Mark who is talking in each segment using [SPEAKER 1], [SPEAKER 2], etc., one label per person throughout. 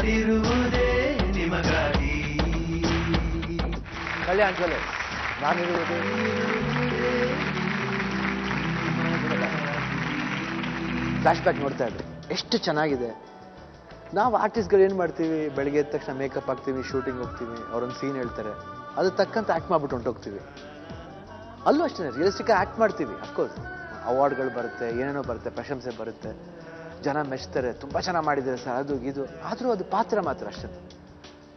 [SPEAKER 1] ನಾನಿರುವುದೇ ನಿಮಗಾಗಿ.
[SPEAKER 2] ಕಲ್ಯಾಣ್ ಚಲೋ ನಾನಿರುವುದೇ flash back ನೋಡ್ತಾ ಇದ್ದೆ ಎಷ್ಟು ಚೆನ್ನಾಗಿದೆ. ನಾವು ಆರ್ಟಿಸ್ಟ್ಗಳು ಏನು ಮಾಡ್ತೀವಿ, ಬೆಳಗ್ಗೆ ಎದ್ದ ತಕ್ಷಣ ಮೇಕಪ್ ಹಾಕ್ತೀವಿ, ಶೂಟಿಂಗ್ ಹೋಗ್ತೀವಿ, ಅವ್ರೊಂದು ಸೀನ್ ಹೇಳ್ತಾರೆ, ಅದು ತಕ್ಕಂತ ಆ್ಯಕ್ಟ್ ಮಾಡ್ಬಿಟ್ಟು ಹೊಂಟೋಗ್ತೀವಿ. ಅಲ್ಲೂ ಅಷ್ಟೇ ರಿಯಲಿಸ್ಟಿಕ್ ಆ್ಯಕ್ಟ್ ಮಾಡ್ತೀವಿ. ಅಫ್ಕೋರ್ಸ್ ಅವಾರ್ಡ್ಗಳು ಬರುತ್ತೆ, ಏನೇನೋ ಬರುತ್ತೆ, ಪ್ರಶಂಸೆ ಬರುತ್ತೆ, ಜನ ಮೆಚ್ತಾರೆ, ತುಂಬ ಚೆನ್ನಾಗಿ ಮಾಡಿದ್ದಾರೆ ಸರ್, ಅದು ಇದು. ಆದರೂ ಅದು ಪಾತ್ರ ಮಾತ್ರ ಅಷ್ಟೇ.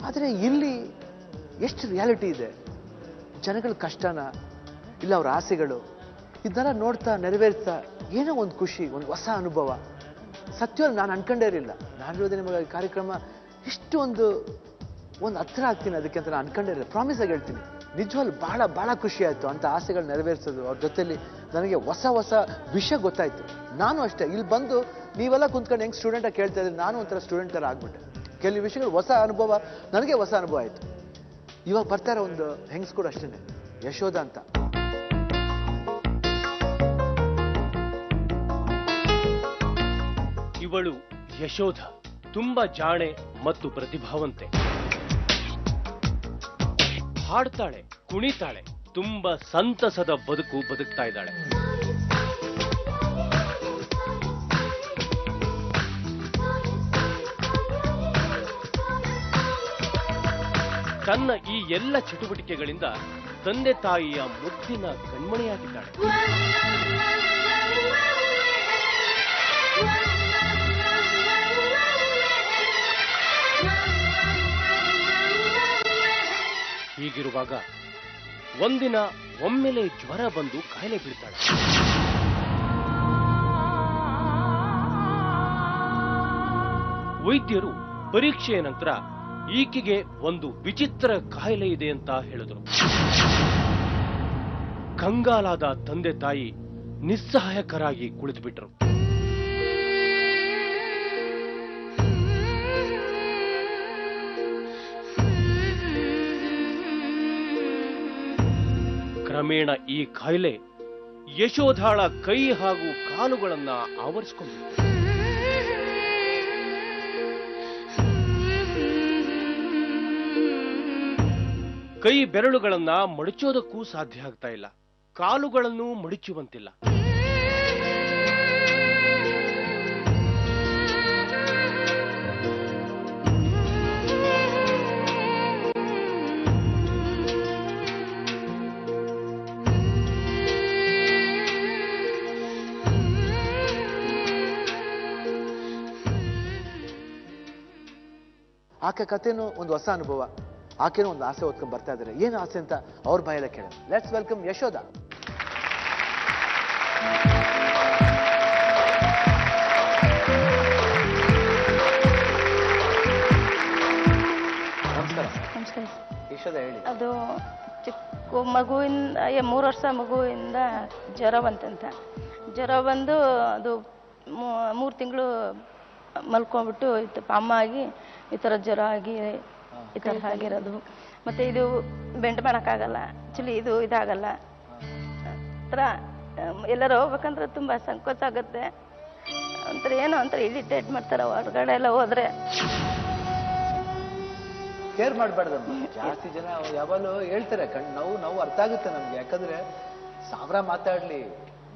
[SPEAKER 2] ಆದರೆ ಇಲ್ಲಿ ಎಷ್ಟು ರಿಯಾಲಿಟಿ ಇದೆ, ಜನಗಳ ಕಷ್ಟನ ಇಲ್ಲ ಅವ್ರ ಆಸೆಗಳು ಇದನ್ನೆಲ್ಲ ನೋಡ್ತಾ ನೆರವೇರ್ತಾ ಏನೋ ಒಂದು ಖುಷಿ, ಒಂದು ಹೊಸ ಅನುಭವ. ಸತ್ಯವಾಗಿ ನಾನು ಅನ್ಕೊಂಡೇ ಇರಲಿಲ್ಲ. ನಾನಿರೋದೇ ನಿಮಗೆ ಕಾರ್ಯಕ್ರಮ ಇಷ್ಟು ಒಂದು ಹತ್ರ ಆಗ್ತೀನಿ ಅದಕ್ಕೆ ಅಂತ ನಾನು ಅನ್ಕೊಂಡೇ ಇರಲಿಲ್ಲ. ಪ್ರಾಮಿಸ್ ಆಗಿ ಹೇಳ್ತೀನಿ, ನಿಜವಾಗ್ಲೂ ಭಾಳ ಭಾಳ ಖುಷಿ ಆಯಿತು ಅಂತ ಆಸೆಗಳು ನೆರವೇರಿಸೋದು. ಅವ್ರ ಜೊತೆಲಿ ನನಗೆ ಹೊಸ ಹೊಸ ವಿಷಯ ಗೊತ್ತಾಯಿತು. ನಾನು ಅಷ್ಟೇ ಇಲ್ಲಿ ಬಂದು ನೀವೆಲ್ಲ ಕುಂತ್ಕೊಂಡು ಹೆಂಗೆ ಸ್ಟೂಡೆಂಟಾಗಿ ಕೇಳ್ತಾ ಇದ್ರೆ ನಾನು ಒಂಥರ ಸ್ಟೂಡೆಂಟ್ ಥರ ಆಗ್ಬಿಟ್ಟೆ. ಕೆಲವು ವಿಷಯಗಳು ಹೊಸ ಅನುಭವ, ನನಗೆ ಹೊಸ ಅನುಭವ ಆಯಿತು. ಇವಾಗ ಬರ್ತಾರೆ ಒಂದು ಹೆಂಗ್ಸ್ ಕೂಡ ಅಷ್ಟೇ, ಯಶೋಧ ಅಂತ.
[SPEAKER 3] ಇವಳು ಯಶೋಧ ತುಂಬಾ ಜಾಣೆ ಮತ್ತು ಪ್ರತಿಭಾವಂತೆ. ಹಾಡ್ತಾಳೆ, ಕುಣಿತಾಳೆ, ತುಂಬಾ ಸಂತಸದ ಬದುಕು ಬದುಕ್ತಾ ಇದ್ದಾಳೆ. ತನ್ನ ಈ ಎಲ್ಲ ಚಟುವಟಿಕೆಗಳಿಂದ ತಂದೆ ತಾಯಿಯ ಮುದ್ದಿನ ಕಣ್ಮಣಿಯಾಗಿದ್ದಾಳೆ. ಹೀಗಿರುವಾಗ ಒಂದಿನ ಒಮ್ಮೆಲೆ ಜ್ವರ ಬಂದು ಕಾಯಿಲೆ ಬೀಳ್ತಾಳೆ. ವೈದ್ಯರು ಪರೀಕ್ಷೆಯ ನಂತರ ಈಕೆಗೆ ಒಂದು ವಿಚಿತ್ರ ಕಾಯಿಲೆ ಇದೆ ಅಂತ ಹೇಳಿದರು. ಕಂಗಾಲಾದ ತಂದೆ ತಾಯಿ ನಿಸ್ಸಹಾಯಕರಾಗಿ ಕುಳಿತುಬಿಟ್ರು. ಕ್ರಮೇಣ ಈ ಕಾಯಿಲೆ ಯಶೋಧಾಳ ಕೈ ಹಾಗೂ ಕಾಲುಗಳನ್ನ ಆವರಿಸಿಕೊಂಡಿತು. ಕೈ ಬೆರಳುಗಳನ್ನ ಮಡಚೋದಕ್ಕೂ ಸಾಧ್ಯ ಆಗ್ತಾ ಇಲ್ಲ, ಕಾಲುಗಳನ್ನು ಮಡಚುವಂತಿಲ್ಲ.
[SPEAKER 2] ಆಕೆ ಕಥೆನೂ ಒಂದು ಹೊಸ ಅನುಭವ, ಆಕೆನೂ ಒಂದು ಆಸೆ ಹೊತ್ಕೊಂಡು ಬರ್ತಾ ಇದ್ದಾರೆ. ಏನು ಆಸೆ ಅಂತ ಅವ್ರ ಬಾಯಲ್ಲೇ ಕೇಳ. Let's welcome Yashoda. ನಮಸ್ಕಾರ.
[SPEAKER 4] ನಮಸ್ಕಾರ.
[SPEAKER 2] ಯಶೋಧ ಹೇಳಿ.
[SPEAKER 4] ಅದು ಚಿಕ್ಕ ಮಗುವಿಂದ 3 ವರ್ಷ ಮಗುವಿಂದ ಜ್ವರ ಬಂತಂತ. ಜ್ವರ ಬಂದು ಅದು 3 ತಿಂಗಳು ಮಲ್ಕೊಂಡ್ಬಿಟ್ಟು ಇತ್ತು ಅಮ್ಮ ಆಗಿ ಈ ಥರ ಜ್ವರ ಆಗಿ ಈ ಥರ ಆಗಿರೋದು. ಮತ್ತು ಇದು ಬೆಂಡ್ ಮಾಡೋಕ್ಕಾಗಲ್ಲ, ಆ್ಯಕ್ಚುಲಿ ಇದು ಇದಾಗಲ್ಲ. ಥರ ಎಲ್ಲರೂ ಹೋಗ್ಬೇಕಂದ್ರೆ ತುಂಬ ಸಂಕೋಚ ಆಗುತ್ತೆ. ಒಂಥರ ಏನೋ ಒಂಥರ ಇರಿಟೇಟ್ ಮಾಡ್ತಾರೆ ಹೊರಗಡೆ ಎಲ್ಲ ಹೋದ್ರೆ.
[SPEAKER 2] ಕೇರ್ ಮಾಡಬಾರ್ದಮ್ಮ. ಜಾಸ್ತಿ ಜನ ಯಾವಾಗಲೂ ಹೇಳ್ತಾರೆ, ನೋವು ಅರ್ಥ ಆಗುತ್ತೆ ನಮ್ಗೆ. ಯಾಕಂದ್ರೆ 1000 ಮಾತಾಡ್ಲಿ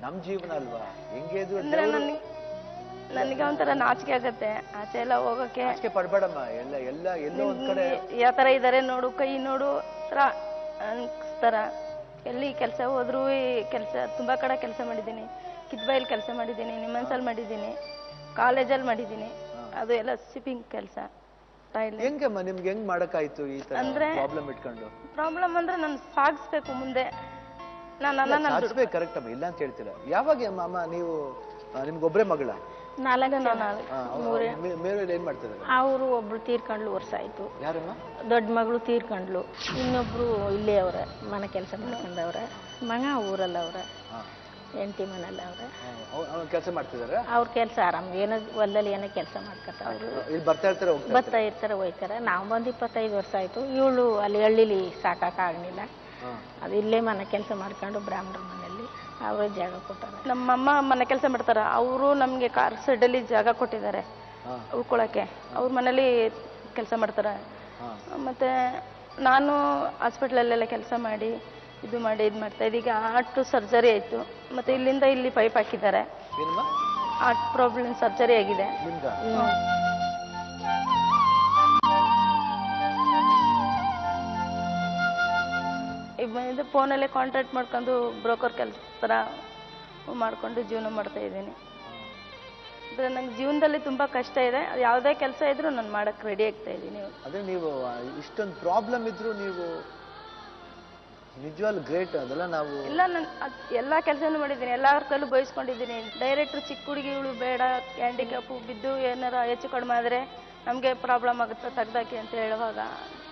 [SPEAKER 2] ನಮ್ ಜೀವನ ಅಲ್ವಾ, ಹೆಂಗೆ
[SPEAKER 4] ಅಂದ್ರೆ ನನಗೆ ಒಂಥರ ನಾಚಿಕೆ ಆಗತ್ತೆ ಆಚೆ ಎಲ್ಲ ಹೋಗಕ್ಕೆ.
[SPEAKER 2] ನಾಚಿಕೆ ಪಡ್ಬೇಡಮ್ಮ. ಎಲ್ಲೋ ಒಂದ್ ಕಡೆ
[SPEAKER 4] ಯಾವ ತರ ಇದಾರೆ ನೋಡು, ಕೈ ನೋಡು ತರ ಅನ್ಸ್ತಾರ. ಎಲ್ಲಿ ಕೆಲಸ ಹೋದ್ರು ಕೆಲಸ ತುಂಬಾ ಕಡೆ ಕೆಲಸ ಮಾಡಿದ್ದೀನಿ. ಕಿದ್ಬಾಯಲ್ಲಿ ಕೆಲಸ ಮಾಡಿದ್ದೀನಿ, ನಿಮ್ಮನ್ಸಲ್ಲಿ ಮಾಡಿದ್ದೀನಿ, ಕಾಲೇಜಲ್ಲಿ ಮಾಡಿದ್ದೀನಿ. ಅದು ಎಲ್ಲ ಶಿಪ್ಪಿಂಗ್ ಕೆಲಸ.
[SPEAKER 2] ಹೆಂಗಮ್ಮ ನಿಮ್ಗೆ ಹೆಂಗ್ ಮಾಡಕ್ಕಾಯ್ತು ಈ ತರ ಪ್ರಾಬ್ಲಮ್ ಇಟ್ಕೊಂಡು?
[SPEAKER 4] ಪ್ರಾಬ್ಲಮ್ ಅಂದ್ರೆ ನಾನು ಸಾಗಿಸ್ಬೇಕು ಮುಂದೆ.
[SPEAKER 2] ಕರೆಕ್ಟ್ ಅಮ್ಮ, ಇಲ್ಲ ಅಂತ ಹೇಳ್ತೀರಾ. ಯಾವಾಗ ಅಮ್ಮ ನೀವು ನಿಮ್ಗೊಬ್ರೇ ಮಗಳ?
[SPEAKER 4] 4
[SPEAKER 2] ಏನ್ ಮಾಡ್ತಾರೆ?
[SPEAKER 4] ಅವರು ಒಬ್ರು ತೀರ್ಕೊಂಡ್ಲು, ವರ್ಷ ಆಯ್ತು.
[SPEAKER 2] ಯಾರಮ್ಮ?
[SPEAKER 4] ದೊಡ್ಡ ಮಗಳು ತೀರ್ಕೊಂಡ್ಲು. ಇನ್ನೊಬ್ರು ಇಲ್ಲೇ ಅವ್ರೆ, ಮನೆ ಕೆಲಸ ಮಾಡ್ಕೊಂಡವ್ರೆ. ಮಗ ಊರಲ್ಲ ಅವ್ರೆ, ಹೆಂಡತಿ ಮನೆಲ್ಲ ಅವ್ರೆ.
[SPEAKER 2] ಕೆಲಸ ಮಾಡ್ತಿದಾರೆ? ಅವ್ರ
[SPEAKER 4] ಕೆಲಸ ಆರಾಮ್, ಏನೋ ಹೊಲದಲ್ಲಿ ಏನೋ ಕೆಲಸ ಮಾಡ್ಕೊತಾರೆ.
[SPEAKER 2] ಇಲ್ಲಿ ಬರ್ತಾ
[SPEAKER 4] ಇರ್ತಾರೆ ಹೋಯ್ತಾರೆ. ನಾವು ಬಂದು 25 ವರ್ಷ ಆಯ್ತು. ಇವಳು ಅಲ್ಲಿ ಹಳ್ಳಿಲಿ ಸಾಕಾಗಲಿಲ್ಲ, ಅದು ಇಲ್ಲೇ ಮನೆ ಕೆಲಸ ಮಾಡ್ಕೊಂಡು ಬ್ರಾಹ್ಮಣರ ಮನೆಯಲ್ಲಿ ಅವರೇ ಜಾಗ ಕೊಟ್ಟಾರೆ. ನಮ್ಮಮ್ಮ ಮನೆ ಕೆಲಸ ಮಾಡ್ತಾರ, ಅವರು ನಮ್ಗೆ ಕಾರ್ ಸೈಡಲ್ಲಿ ಜಾಗ ಕೊಟ್ಟಿದ್ದಾರೆ ಉಳ್ಕೊಳಕ್ಕೆ. ಅವ್ರ ಮನೇಲಿ ಕೆಲಸ ಮಾಡ್ತಾರೆ.
[SPEAKER 2] ಹಾ.
[SPEAKER 4] ಮತ್ತು ನಾನು ಹಾಸ್ಪಿಟ್ಲಲ್ಲೆಲ್ಲ ಕೆಲಸ ಮಾಡಿ ಇದು ಮಾಡ್ತಾ ಇದ್ದೆ. ಈಗ ಹಾರ್ಟ್ ಸರ್ಜರಿ ಆಯಿತು, ಮತ್ತು ಇಲ್ಲಿಂದ ಇಲ್ಲಿ ಪೈಪ್ ಹಾಕಿದ್ದಾರೆ.
[SPEAKER 2] ಏನಮ್ಮ?
[SPEAKER 4] ಹಾರ್ಟ್ ಪ್ರಾಬ್ಲಮ್ ಸರ್ಜರಿ ಆಗಿದೆ.
[SPEAKER 2] ನಿಮ್ಗ?
[SPEAKER 4] ಇದು ಫೋನಲ್ಲೇ ಕಾಂಟ್ಯಾಕ್ಟ್ ಮಾಡ್ಕೊಂಡು ಬ್ರೋಕರ್ ಕೆಲಸ ಥರ ಮಾಡಿಕೊಂಡು ಜೀವನ ಮಾಡ್ತಾ ಇದ್ದೀನಿ. ನಂಗೆ ಜೀವನದಲ್ಲಿ ತುಂಬ ಕಷ್ಟ ಇದೆ. ಅದು ಯಾವುದೇ ಕೆಲಸ ಇದ್ರೂ ನಾನು ಮಾಡೋಕ್ಕೆ ರೆಡಿ ಆಗ್ತಾ ಇದ್ದೀನಿ.
[SPEAKER 2] ಅದೇ ನೀವು ಇಷ್ಟೊಂದು ಪ್ರಾಬ್ಲಮ್ ಇದ್ರು ನೀವು ನಿಜವಾಗ್ಲೂ ಗ್ರೇಟ್. ಅದೆಲ್ಲ ನಾವು
[SPEAKER 4] ಇಲ್ಲ, ನಾನು ಎಲ್ಲ ಕೆಲಸನೂ ಮಾಡಿದ್ದೀನಿ, ಎಲ್ಲರ ಕೈಲೂ ಬಯಸ್ಕೊಂಡಿದ್ದೀನಿ. ಡೈರೆಕ್ಟ್ರು ಚಿಕ್ಕ ಹುಡುಗಿಗಳು ಬೇಡ, ಹ್ಯಾಂಡಿಕ್ಯಾಪು ಬಿದ್ದು ಏನಾರ ಹೆಚ್ಚು ಕಡಿಮೆ ಆದರೆ ನಮಗೆ ಪ್ರಾಬ್ಲಮ್ ಆಗುತ್ತೆ ತೆಗ್ದಾಕಿ ಅಂತ ಹೇಳುವಾಗ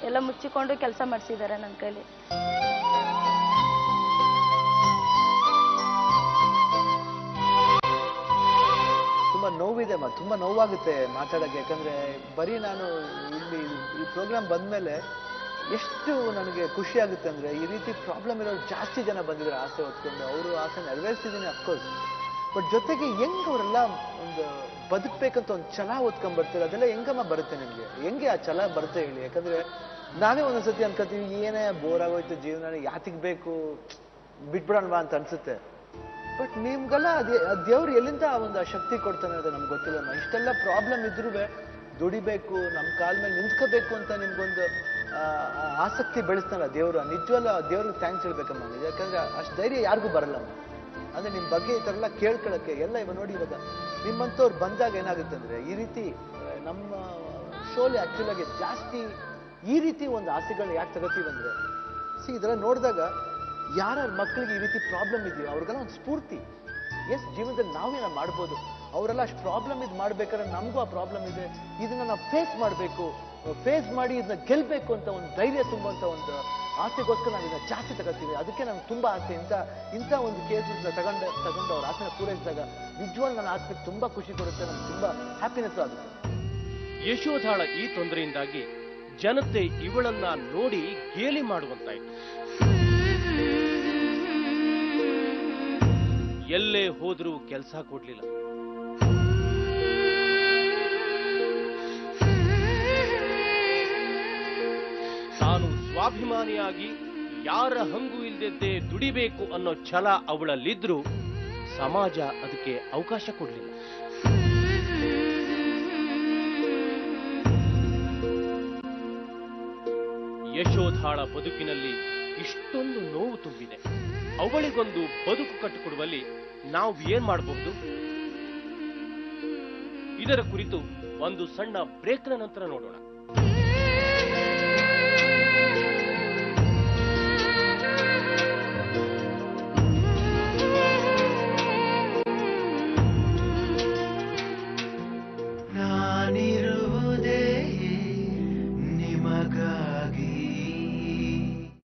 [SPEAKER 4] ಎಲ್ಲ ಮುಚ್ಚಿಕೊಂಡು ಕೆಲಸ ಮಾಡಿಸಿದ್ದಾರೆ ನನ್ನ ಕೈಲಿ.
[SPEAKER 2] ತುಂಬ ನೋವಿದೆ ತುಂಬ ನೋವಾಗುತ್ತೆ ಮಾತಾಡೋಕ್ಕೆ. ಯಾಕಂದರೆ ಬರೀ ನಾನು ಇಲ್ಲಿ ಈ ಪ್ರೋಗ್ರಾಮ್ ಬಂದಮೇಲೆ ಎಷ್ಟು ನನಗೆ ಖುಷಿ ಆಗುತ್ತೆ ಅಂದರೆ, ಈ ರೀತಿ ಪ್ರಾಬ್ಲಮ್ ಇರೋರು ಜಾಸ್ತಿ ಜನ ಬಂದಿದ್ದಾರೆ ಆಸೆ ಹೊತ್ಕೊಂಡು. ಅವರು ಆಸೆ ನೆರವೇರಿಸಿದ್ದೀನಿ ಅಫ್ಕೋರ್ಸ್, ಬಟ್ ಜೊತೆಗೆ ಹೆಂಗೆ ಅವರೆಲ್ಲ ಒಂದು ಬದುಕಬೇಕಂತ ಒಂದು ಛಲ ಓದ್ಕೊಂಡ್ಬರ್ತಾರೆ. ಅದೆಲ್ಲ ಹೆಂಗಮ್ಮ ಬರುತ್ತೆ ನಿಮಗೆ? ಹೆಂಗೆ ಆ ಛಲ ಬರುತ್ತೆ ಹೇಳಿ? ಯಾಕಂದರೆ ನಾನೇ ಒಂದೊಂದ್ಸತಿ ಅನ್ಕೋತೀವಿ, ಏನೇ ಬೋರ್ ಆಗೋಯ್ತು ಜೀವನ, ಯಾತಿಗೆ ಬೇಕು, ಬಿಟ್ಬಿಡೋಣವಾ ಅಂತ ಅನ್ಸುತ್ತೆ. ಬಟ್ ನಿಮ್ಗೆಲ್ಲ ದೇವ್ರು ಎಲ್ಲಿಂದ ಒಂದು ಶಕ್ತಿ ಕೊಡ್ತಾನೆ ಅದು ನಮ್ಗೆ ಗೊತ್ತಿಲ್ಲಮ್ಮ. ಇಷ್ಟೆಲ್ಲ ಪ್ರಾಬ್ಲಮ್ ಇದ್ರೂ ದುಡಿಬೇಕು, ನಮ್ಮ ಕಾಲ ಮೇಲೆ ನಿಂತ್ಕೋಬೇಕು ಅಂತ ನಿಮ್ಗೊಂದು ಆಸಕ್ತಿ ಬೆಳೆಸ್ತಾನಲ್ಲ ದೇವ್ರು. ನಿಜವಲ್ಲ ದೇವ್ರಿಗೆ ಥ್ಯಾಂಕ್ಸ್ ಹೇಳ್ಬೇಕಮ್ಮ. ಯಾಕಂದ್ರೆ ಅಷ್ಟು ಧೈರ್ಯ ಯಾರಿಗೂ ಬರಲ್ಲಮ್ಮ. ಅಂದರೆ ನಿಮ್ಮ ಬಗ್ಗೆ ಈ ಥರ ಎಲ್ಲ ಕೇಳ್ಕೊಳ್ಳೋಕ್ಕೆ ಎಲ್ಲ ಇವಾಗ ನೋಡಿ, ಇವಾಗ ನಿಮ್ಮಂಥವ್ರು ಬಂದಾಗ ಏನಾಗುತ್ತೆ ಅಂದರೆ, ಈ ರೀತಿ ನಮ್ಮ ಶೋಲಿ ಆ್ಯಕ್ಚುಲಾಗಿ ಜಾಸ್ತಿ ಈ ರೀತಿ ಒಂದು ಆಸೆಗಳನ್ನ ಯಾಕೆ ತಗೋತೀವಿ ಅಂದರೆ, ಇದೆಲ್ಲ ನೋಡಿದಾಗ ಯಾರ್ಯಾರ ಮಕ್ಕಳಿಗೆ ಈ ರೀತಿ ಪ್ರಾಬ್ಲಮ್ ಇದೆಯೋ ಅವ್ರಿಗೆಲ್ಲ ಒಂದು ಸ್ಫೂರ್ತಿ. ಎಸ್, ಜೀವನದಲ್ಲಿ ನಾವೇನ ಮಾಡ್ಬೋದು. ಅವರೆಲ್ಲ ಅಷ್ಟು ಪ್ರಾಬ್ಲಮ್ ಇದು ಮಾಡ್ಬೇಕಾದ್ರೆ ನಮಗೂ ಆ ಪ್ರಾಬ್ಲಮ್ ಇದೆ, ಇದನ್ನ ನಾವು ಫೇಸ್ ಮಾಡಬೇಕು, ಫೇಸ್ ಮಾಡಿ ಇದನ್ನ ಗೆಲ್ಲಬೇಕು ಅಂತ ಒಂದು ಧೈರ್ಯ ತುಂಬುವಂಥ ಒಂದು ಆಸೆಗೋಸ್ಕರ ನಾವು ಇದನ್ನ ಜಾಸ್ತಿ ತಗೋತೀವಿ. ಅದಕ್ಕೆ ನಂಗೆ ತುಂಬ ಆಸೆ. ಇಂಥ ಒಂದು ಕೇಸನ್ನ ತಗೊಂಡು ಅವ್ರ ಆಸೆನ ಪೂರೈಸಿದಾಗ ನಿಜವಾಗ್ಲೂ ನನ್ನ ಆಸೆಗೆ ತುಂಬ ಖುಷಿ ಕೊಡುತ್ತೆ, ನಮ್ಗೆ ತುಂಬ ಹ್ಯಾಪಿನೆಸ್ ಆಗುತ್ತೆ.
[SPEAKER 3] ಯಶೋಧಾಳ ಈ ತೊಂದರೆಯಿಂದಾಗಿ ಜನತೆ ಇವಳನ್ನ ನೋಡಿ ಗೇಲಿ ಮಾಡುವಂತಾಯಿತು. ಎಲ್ಲೇ ಹೋದ್ರೂ ಕೆಲಸ ಕೊಡ್ಲಿಲ್ಲ. ತಾನು ಸ್ವಾಭಿಮಾನಿಯಾಗಿ ಯಾರ ಹಂಗು ಇಲ್ದೆದ್ದೇ ದುಡಿಬೇಕು ಅನ್ನೋ ಛಲ ಅವಳಲ್ಲಿದ್ರೂ ಸಮಾಜ ಅದಕ್ಕೆ ಅವಕಾಶ ಕೊಡ್ಲಿಲ್ಲ. ಯಶೋಧಾಳ ಬದುಕಿನಲ್ಲಿ ಇಷ್ಟೊಂದು ನೋವು ತುಂಬಿದೆ. ಅವಳಿಗೊಂದು ಬದುಕು ಕಟ್ಟಿಕೊಡುವಲ್ಲಿ ನಾವು ಏನ್ ಮಾಡಬಹುದು? ಇದರ ಕುರಿತು ಒಂದು ಸಣ್ಣ ಬ್ರೇಕ್ನ ನಂತರ ನೋಡೋಣ.